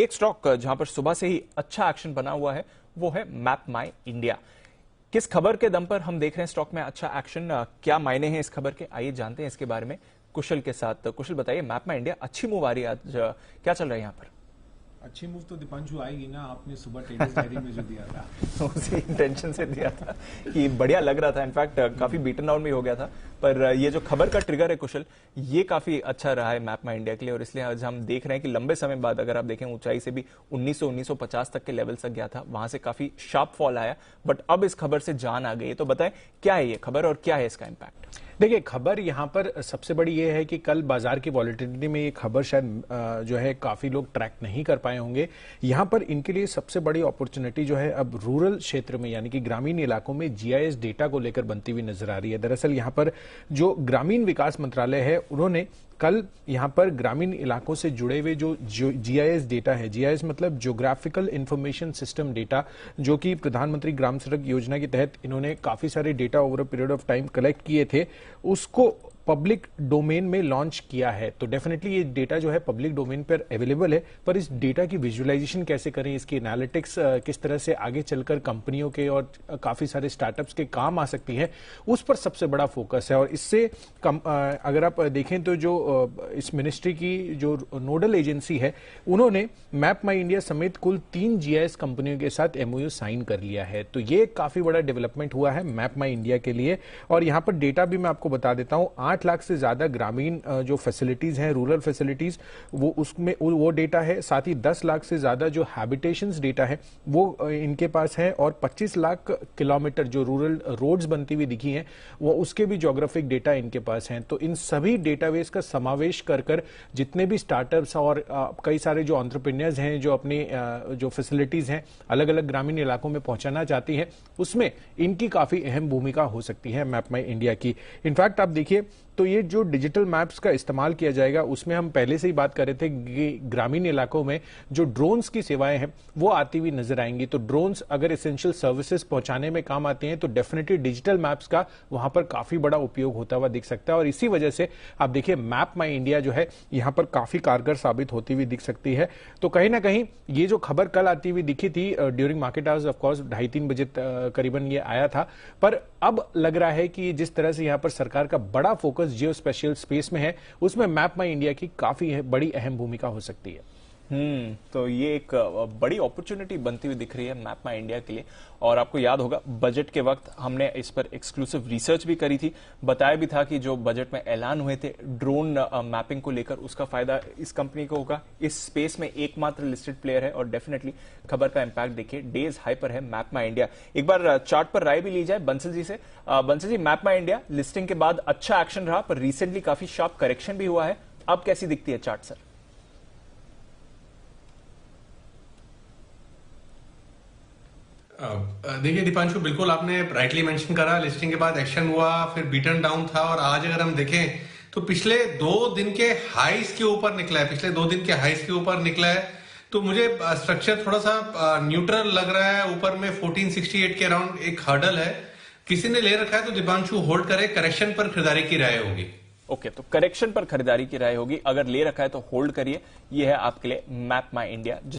एक स्टॉक जहां पर सुबह से ही अच्छा एक्शन बना हुआ है वो है मैप माई इंडिया। किस खबर के दम पर हम देख रहे हैं स्टॉक में अच्छा एक्शन, क्या मायने हैं इस खबर के, आइए जानते हैं इसके बारे में कुशल के साथ। कुशल बताइए, मैप माई इंडिया अच्छी मूव आ रही है आज, क्या चल रहा है यहाँ पर? अच्छी मूव तो दीपांशु आएगी ना, आपने सुबह ट्रेडर्स डायरी में जो दिया था उसी इंटेंशन से दिया था कि बढ़िया लग रहा था। इनफैक्ट काफी बीटन डाउन भी हो गया था, पर ये जो खबर का ट्रिगर है कुशल, ये काफी अच्छा रहा है मैप माई इंडिया के लिए। और इसलिए आज हम देख रहे हैं कि लंबे समय बाद, अगर आप देखें ऊंचाई से भी 1950 तक के लेवल तक गया था, वहां से काफी शार्प फॉल आया, बट अब इस खबर से जान आ गई। तो बताएं क्या है ये खबर और क्या है इसका इम्पैक्ट? देखिए, खबर यहाँ पर सबसे बड़ी ये है कि कल बाजार की वॉलेटिलिटी में ये खबर शायद जो है काफी लोग ट्रैक नहीं कर पाए होंगे। यहाँ पर इनके लिए सबसे बड़ी अपॉर्चुनिटी जो है अब रूरल क्षेत्र में यानी कि ग्रामीण इलाकों में जीआईएस डेटा को लेकर बनती हुई नजर आ रही है। दरअसल यहाँ पर जो ग्रामीण विकास मंत्रालय है, उन्होंने कल यहाँ पर ग्रामीण इलाकों से जुड़े हुए जो जीआईएस डेटा है, जीआईएस मतलब ज्योग्राफिकल इंफॉर्मेशन सिस्टम डेटा, जो कि प्रधानमंत्री ग्राम सड़क योजना के तहत इन्होंने काफी सारे data over a period of time collect किए थे, उसको पब्लिक डोमेन में लॉन्च किया है। तो डेफिनेटली ये डेटा जो है पब्लिक डोमेन पर अवेलेबल है, पर इस डेटा की विजुअलाइजेशन कैसे करें, इसकी एनालिटिक्स किस तरह से आगे चलकर कंपनियों के और काफी सारे स्टार्टअप्स के काम आ सकती है, उस पर सबसे बड़ा फोकस है। और इससे अगर आप देखें तो जो इस मिनिस्ट्री की जो नोडल एजेंसी है, उन्होंने मैप माई इंडिया समेत कुल 3 जीआईएस कंपनियों के साथ एमओयू साइन कर लिया है। तो ये काफी बड़ा डेवलपमेंट हुआ है मैप माई इंडिया के लिए। और यहां पर डेटा भी मैं आपको बता देता हूं, 8 लाख से ज्यादा ग्रामीण जो फैसिलिटीज हैं, रूरल फैसिलिटीज, वो उसमें वो डेटा है। साथ ही 10 लाख से ज्यादा जो हैबिटेशंस डेटा है वो इनके पास है। और 25 लाख किलोमीटर जो रूरल रोड्स बनती हुई दिखी हैं, वो उसके भी ज्योग्राफिक डेटा इनके पास हैं। तो इन सभी डेटाबेस का समावेश कर जितने भी स्टार्टअप्स और कई सारे जो एंटरप्रेन्योर्स हैं, जो अपनी जो फैसिलिटीज हैं अलग अलग ग्रामीण इलाकों में पहुंचाना चाहती हैं, उसमें इनकी काफी अहम भूमिका हो सकती है मैप माई इंडिया की। इनफैक्ट आप देखिए तो ये जो डिजिटल मैप्स का इस्तेमाल किया जाएगा, उसमें हम पहले से ही बात कर रहे थे कि ग्रामीण इलाकों में जो ड्रोन्स की सेवाएं हैं वो आती हुई नजर आएंगी। तो ड्रोन्स अगर एसेंशियल सर्विसेज पहुंचाने में काम आते हैं तो डेफिनेटली डिजिटल मैप्स का वहां पर काफी बड़ा उपयोग होता हुआ दिख सकता है। और इसी वजह से आप देखिए मैप माई इंडिया जो है यहां पर काफी कारगर साबित होती हुई दिख सकती है। तो कहीं ना कहीं ये जो खबर कल आती हुई दिखी थी ड्यूरिंग मार्केट आवर्स, ऑफकोर्स 2:30-3 बजे करीबन ये आया था, पर अब लग रहा है कि जिस तरह से यहां पर सरकार का बड़ा फोकस जियो स्पेशल स्पेस में है, उसमें मैप माई इंडिया की काफी बड़ी अहम भूमिका हो सकती है। तो ये एक बड़ी अपॉर्चुनिटी बनती हुई दिख रही है मैप माई इंडिया के लिए। और आपको याद होगा बजट के वक्त हमने इस पर एक्सक्लूसिव रिसर्च भी करी थी, बताया भी था कि जो बजट में ऐलान हुए थे ड्रोन मैपिंग को लेकर, उसका फायदा इस कंपनी को होगा। इस स्पेस में एकमात्र लिस्टेड प्लेयर है और डेफिनेटली खबर का इंपैक्ट देखिए डेज हाई पर है मैप माई इंडिया। एक बार चार्ट पर राय भी ली जाए बंसल जी से। बंसल जी, मैप माई इंडिया लिस्टिंग के बाद अच्छा एक्शन रहा, पर रिसेंटली काफी शार्प करेक्शन भी हुआ है, अब कैसी दिखती है चार्ट सर? देखिए दीपांशु, बिल्कुल आपने राइटली मेंशन करा, लिस्टिंग के बाद एक्शन हुआ, फिर बीटन डाउन था, और आज अगर हम देखें तो पिछले 2 दिन के हाईस के ऊपर निकला है, पिछले 2 दिन के हाईस के ऊपर निकला है। तो मुझे स्ट्रक्चर थोड़ा सा न्यूट्रल लग रहा है। ऊपर में 1468 के अराउंड एक हर्डल है, किसी ने ले रखा है तो दीपांशु होल्ड करे, करेक्शन पर खरीदारी की राय होगी। ओके, तो करेक्शन पर खरीदारी की राय होगी, अगर ले रखा है तो होल्ड करिए। यह है आपके लिए मैप माई इंडिया।